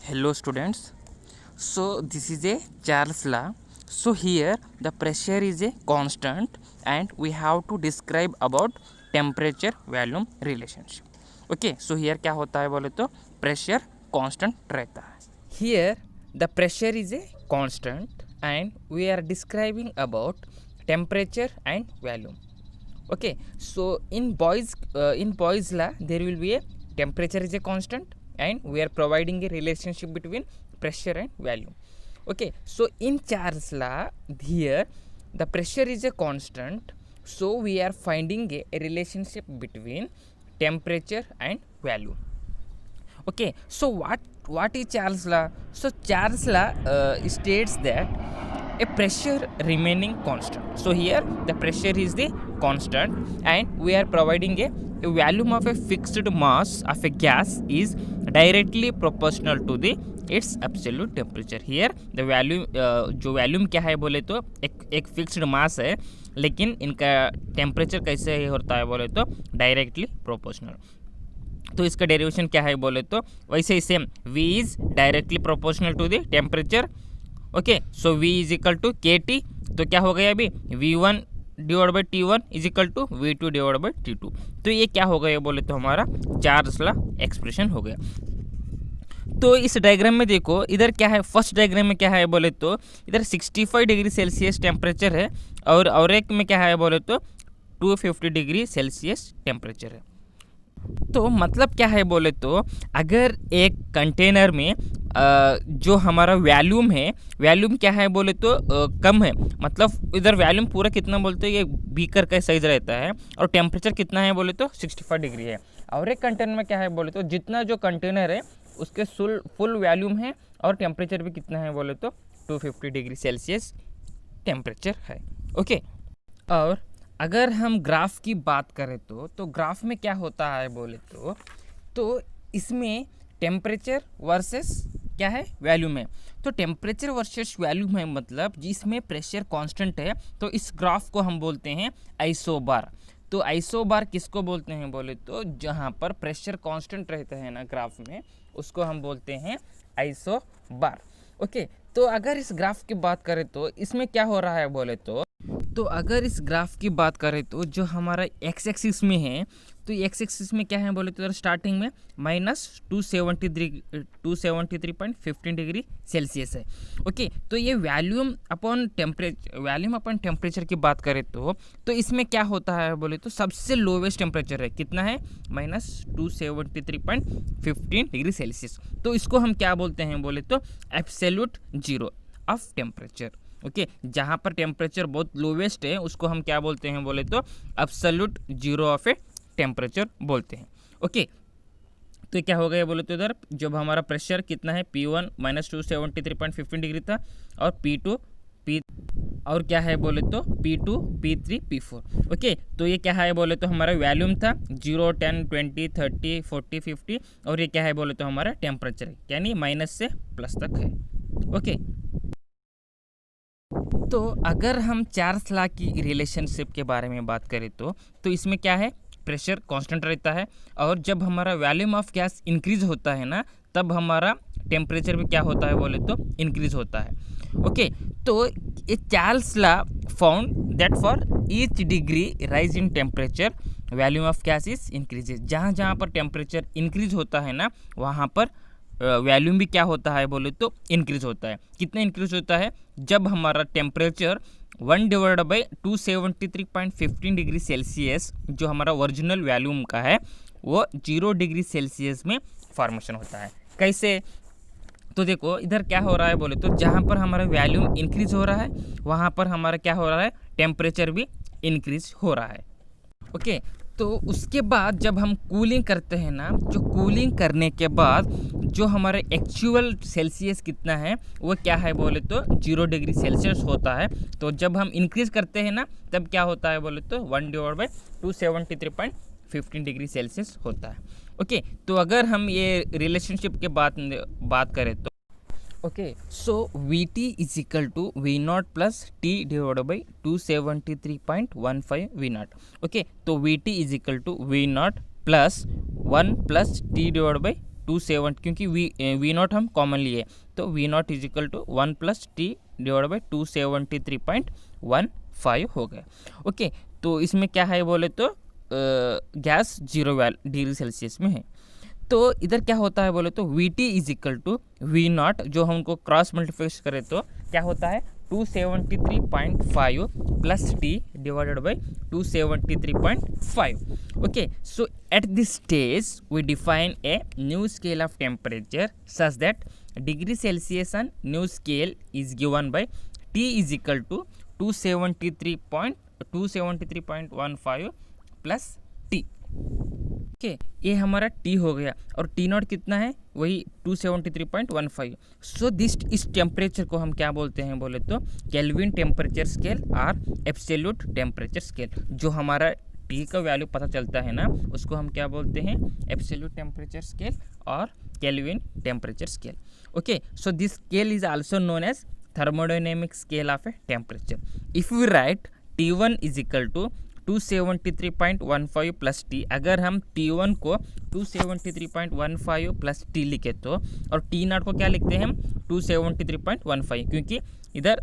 Hello students. So this is a Charles law. So here the pressure is a constant and we have to describe about temperature volume relationship. Okay, so here क्या होता है बोले तो pressure constant रहता है. Here the pressure is a constant and we are describing about temperature and volume. Okay, so in Boyle's law there will be a temperature is a constant and we are providing a relationship between pressure and volume. Okay, so in Charles law here the pressure is a constant, so we are finding a relationship between temperature and volume. Okay, so what is Charles law? So Charles law states that a pressure remaining constant. So here the pressure is the constant and we are providing a volume of a fixed mass of a gas is directly proportional to the its absolute temperature. Here the value जो volume क्या है बोले तो एक fixed mass है, लेकिन इनका temperature कैसे होता है बोले तो डायरेक्टली प्रोपोर्शनल. तो इसका डेरिवेशन क्या है बोले तो वैसे ही same V is directly proportional to the temperature. Okay, so V is equal to KT. तो क्या हो गया अभी V1 divide by T1 is equal to V2 divide by T2. तो ये क्या हो गया बोले तो हमारा चार्ल्स लॉ एक्सप्रेशन हो गया. तो इस डायग्राम में देखो इधर क्या है, फर्स्ट डायग्राम में क्या है बोले तो इधर 65 डिग्री सेल्सियस टेम्परेचर है और एक में क्या है बोले तो 250 डिग्री सेल्सियस टेम्परेचर है. तो मतलब क्या है बोले तो अगर एक कंटेनर में जो हमारा वैल्यूम है, वैल्यूम क्या है बोले तो कम है, मतलब इधर वैल्यूम पूरा कितना बोलते हैं, ये बीकर का साइज रहता है और टेम्परेचर कितना है बोले तो 65 डिग्री है. और एक कंटेनर में क्या है बोले तो जितना जो कंटेनर है उसके फुल वैल्यूम है और टेम्परेचर भी कितना है बोले तो 250 डिग्री सेल्सियस टेम्परेचर है. ओके, और अगर हम ग्राफ की बात करें तो ग्राफ में क्या होता है बोले तो इसमें टेम्परेचर वर्सेस क्या है वैल्यूम है. तो टेम्परेचर वर्सेस वैल्यूम है मतलब जिसमें प्रेशर कांस्टेंट है, तो इस ग्राफ को हम बोलते हैं आइसोबार. तो आइसोबार किसको बोलते हैं बोले तो जहाँ पर प्रेशर कांस्टेंट रहता है ना ग्राफ में, उसको हम बोलते हैं आइसोबार. ओके, तो अगर इस ग्राफ की बात करें तो इसमें क्या हो रहा है बोले तो अगर इस ग्राफ की बात करें तो जो हमारा एक्स एक्सिस में है, तो एक्स एक्सिस में क्या है बोले तो स्टार्टिंग में -273.15 डिग्री सेल्सियस है. ओके, तो ये वैल्यूम अपॉन टेम्परेचर की बात करें तो इसमें क्या होता है बोले तो सबसे लोवेस्ट टेम्परेचर है, कितना है -273.15 डिग्री सेल्सियस. तो इसको हम क्या बोलते हैं बोले तो absolute zero of temperature. Okay, जहाँ पर टेम्परेचर बहुत लोवेस्ट है उसको हम क्या बोलते हैं बोले तो absolute zero of a temperature बोलते हैं. ओके, तो क्या हो गया बोले तो इधर जब हमारा प्रेशर कितना है P1 -273.15 डिग्री था और P2 और क्या है बोले तो P2 P3 P4. ओके, तो ये क्या है बोले तो हमारा वैल्यूम था 0 10 20 30 40 50 और ये क्या है बोले तो हमारा टेम्परेचर है, यानी माइनस से प्लस तक है. ओके, तो अगर हम चार्ल्स लॉ की रिलेशनशिप के बारे में बात करें तो इसमें क्या है, प्रेशर कांस्टेंट रहता है और जब हमारा वॉल्यूम ऑफ गैस इंक्रीज होता है ना तब हमारा टेम्परेचर भी क्या होता है बोले तो इंक्रीज होता है. ओके, तो ये Charles law found that for each degree rise in temperature volume of gas is increases. जहाँ जहाँ पर टेम्परेचर इंक्रीज होता है ना वहाँ पर वैल्यूम भी क्या होता है बोले तो इंक्रीज होता है. कितना इंक्रीज होता है, जब हमारा टेम्परेचर 1/273.15 डिग्री सेल्सियस जो हमारा ओरिजिनल वैल्यूम का है वो 0 डिग्री सेल्सियस में फॉर्मेशन होता है. कैसे, तो देखो इधर क्या हो रहा है बोले तो जहाँ पर हमारा वैल्यूम इंक्रीज हो रहा है वहाँ पर हमारा क्या हो रहा है, टेम्परेचर भी इंक्रीज हो रहा है. ओके, तो उसके बाद जब हम कूलिंग करते हैं ना, जो कूलिंग करने के बाद जो हमारा एक्चुअल सेल्सियस कितना है वो क्या है बोले तो 0 डिग्री सेल्सियस होता है. तो जब हम इंक्रीज करते हैं ना तब क्या होता है बोले तो 1/273.15 डिग्री सेल्सियस होता है. ओके, तो अगर हम ये रिलेशनशिप के बात करें तो okay, so Vt is equal to V0 plus T divide by 273.15 V0. Okay, तो Vt is equal to V0 plus 1 plus T divide by 270, क्योंकि वी नॉट हम कॉमन लिए, तो V nought is equal to 1 + T divide by 273.15 हो गया। Okay, तो इसमें क्या है बोले तो गैस 0 डिग्री सेल्सियस में है। तो इधर क्या होता है बोले तो V T is equal to V nought, जो हम उनको क्रॉस मल्टीप्लिकेशन करें तो क्या होता है 273.5 plus T divided by 273.5। Okay, so at this stage we define a new scale of temperature such that degree Celsius on new scale is given by T is equal to 273.15 plus T. Okay, ये हमारा T हो गया, और T not कितना है वही 273.15। सो इस temperature को हम क्या बोलते हैं बोले तो केल्विन टेम्परेचर स्केल और एब्सोल्यूट टेम्परेचर स्केल। जो हमारा टी का वैल्यू पता चलता है ना, उसको हम क्या बोलते हैं एब्सोल्यूट टेम्परेचर स्केल और Kelvin temperature scale. Okay, so this scale is also known as thermodynamic scale of a temperature. If we write T1 is equal to 273.15 plus T, अगर हम T1 को 273.15 प्लस टी लिखे तो, और T not को क्या लिखते हैं हम 273.15, क्योंकि इधर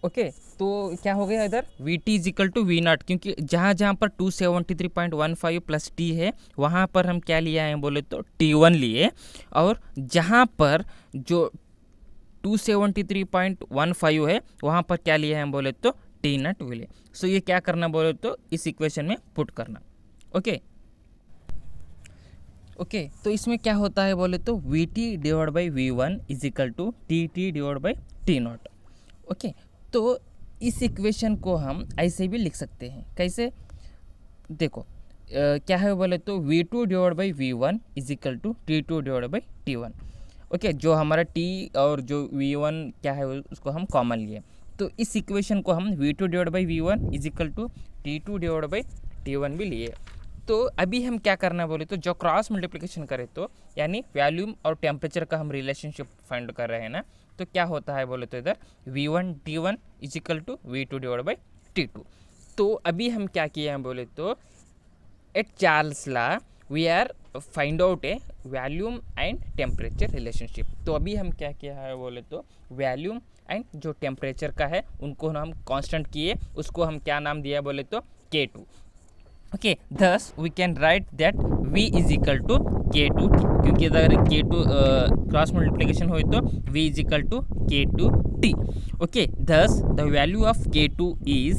ओके तो क्या हो गया इधर V T is equal to V nought, क्योंकि जहाँ जहाँ पर 273.15 प्लस टी है वहाँ पर हम क्या लिया है बोले तो T1 लिए, और जहाँ पर जो 273.15 है वहाँ पर क्या लिया है बोले तो टी नॉट लिए। सो ये क्या करना बोले तो इस इक्वेशन में पुट करना। ओके ओके, तो इसमें क्या होता है बोले तो V T divide by V one is equal to T T divide by T nought. Okay, तो इस इक्वेशन को हम ऐसे भी लिख सकते हैं, कैसे देखो क्या है बोले तो V two divide by V one is equal to T two divide by T one. Okay, जो हमारा टी और जो वी वन क्या है उसको हम कॉमन लिए, तो इस इक्वेशन को हम V two divide by V one is equal to T two divide by T one भी लिए। तो अभी हम क्या करना बोले तो जो क्रॉस मल्टीप्लिकेशन करें तो यानी वॉल्यूम और टेम्परेचर का हम रिलेशनशिप फाइंड कर रहे हैं ना, तो क्या होता है बोले तो इधर V one T one is equal to V two divide by T two. तो अभी हम क्या किए हैं बोले तो at Charles law we are find out a volume and temperature relationship. तो अभी हम क्या किया है बोले तो वॉल्यूम एंड जो टेम्परेचर का है उनको हम कांस्टेंट किए, उसको हम क्या नाम दिया बोले तो K2। Okay, thus we can write that V is equal to K2T, क्योंकि अगर K2 क्रॉस मल्टीप्लिकेशन हो तो V is equal to K2T। Okay, thus the value of K2 is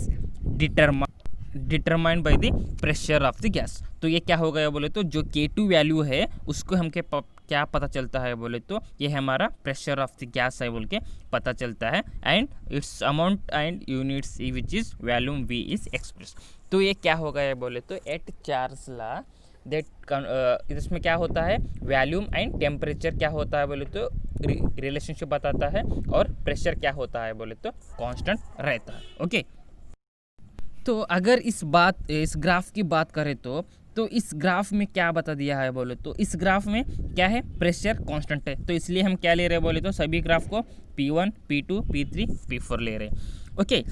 determined by the pressure of the gas। तो ये क्या हो गया बोले तो जो K2 वैल्यू है उसको हमके क्या पता चलता है बोले तो ये हमारा प्रेशर ऑफ द गैस है बोल के पता चलता है, and it's amount and units which is volume V is express. तो ये क्या हो गया बोले तो एट चार्ल्स लॉ दैट इसमें क्या होता है वॉल्यूम एंड टेम्परेचर क्या होता है बोले तो रिलेशनशिप बताता है, और प्रेशर क्या होता है बोले तो कांस्टेंट रहता है। ओके, तो अगर इस ग्राफ की बात करें तो इस ग्राफ में क्या बता दिया है बोले तो इस ग्राफ में क्या है प्रेशर कांस्टेंट है, तो इसलिए हम क्या ले रहे हैं बोले तो सभी ग्राफ को P1 P2 P3 P4 ले रहे हैं। ओके,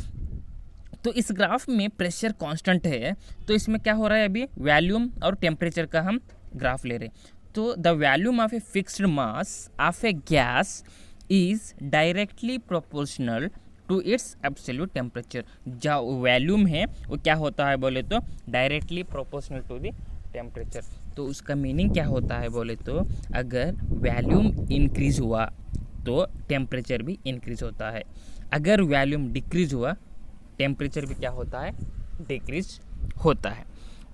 तो इस ग्राफ में प्रेशर कांस्टेंट है, तो इसमें क्या हो रहा है अभी वॉल्यूम और टेम्परेचर का हम ग्राफ ले रहे हैं। तो the volume of a fixed mass of a gas is directly proportional to its absolute temperature. जो वॉल्यूम है वो क्या होता है बोले तो directly proportional to the temperature. तो उसका मीनिंग क्या होता है बोले तो अगर वॉल्यूम इंक्रीज हुआ तो टेम्परेचर भी इंक्रीज होता है, अगर वॉल्यूम डिक्रीज हुआ टेम्परेचर भी क्या होता है डिक्रीज होता है।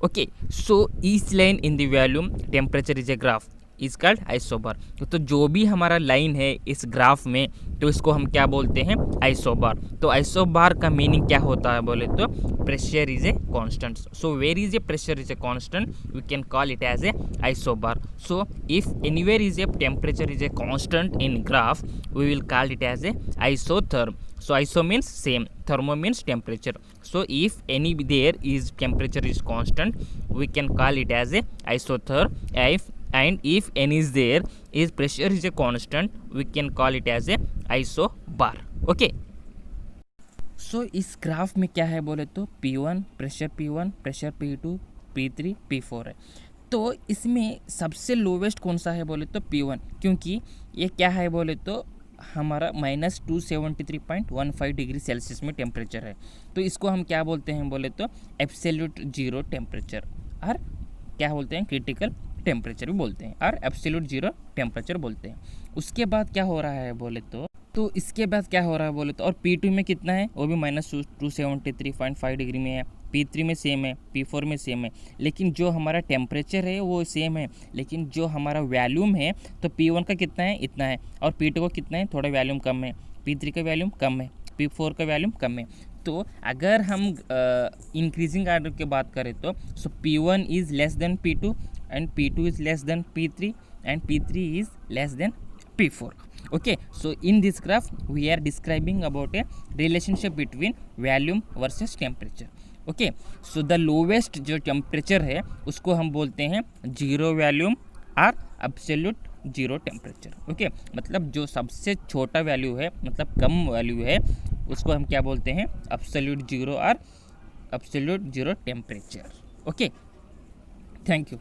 Okay, so each line in the volume temperature is a graph is called isobar. तो जो भी हमारा लाइन है इस ग्राफ में तो इसको हम क्या बोलते हैं आइसोबार। तो आइसोबार का मीनिंग क्या होता है बोले तो pressure is a constant. So where is a pressure is a constant we can call it as a isobar. So if anywhere is a temperature is a constant in graph we will call it as a isotherm. So iso means same, thermo means temperature. So if any there is temperature is constant, we can call it as a isotherm. If any is there is pressure is a constant, we can call it as a isobar. Okay. So इस graph में क्या है बोले तो P1 pressure P1 pressure P2 P3 P4 है। तो इसमें सबसे लोवेस्ट कौन सा है बोले तो P1, क्योंकि ये क्या है बोले तो हमारा -273.15 डिग्री सेल्सियस में टेम्परेचर है। तो इसको हम क्या बोलते हैं बोले तो एब्सोल्यूट जीरो टेम्परेचर, और क्या बोलते हैं क्रिटिकल टेम्परेचर भी बोलते हैं, और एब्सोल्यूट जीरो टेम्परेचर बोलते हैं। उसके बाद क्या हो रहा है बोले तो इसके बाद क्या हो रहा है बोले तो, और P2 में कितना है, वो भी -273.5 डिग्री में है, P3 में सेम है, P4 में सेम है, लेकिन जो हमारा टेम्परेचर है वो सेम है, लेकिन जो हमारा वैल्यूम है तो P1 का कितना है, इतना है, और P2 का कितना है, थोड़ा वैल्यूम कम है, P3 का वैल्यूम कम है, P4 का वैल्यूम कम है। तो अगर हम इंक्रीजिंग आर्डर की बात करें तो P1 is less than P2 and P2 is less than P3 and P3 is less than P4. Okay, so in this graph we are describing about a relationship between volume versus temperature. Okay, so the lowest जो temperature है उसको हम बोलते हैं zero volume और absolute zero temperature. Okay, मतलब जो सबसे छोटा वैल्यू है, मतलब कम वैल्यू है, उसको हम क्या बोलते हैं, एब्सोल्यूट जीरो और absolute zero temperature. Okay, thank you.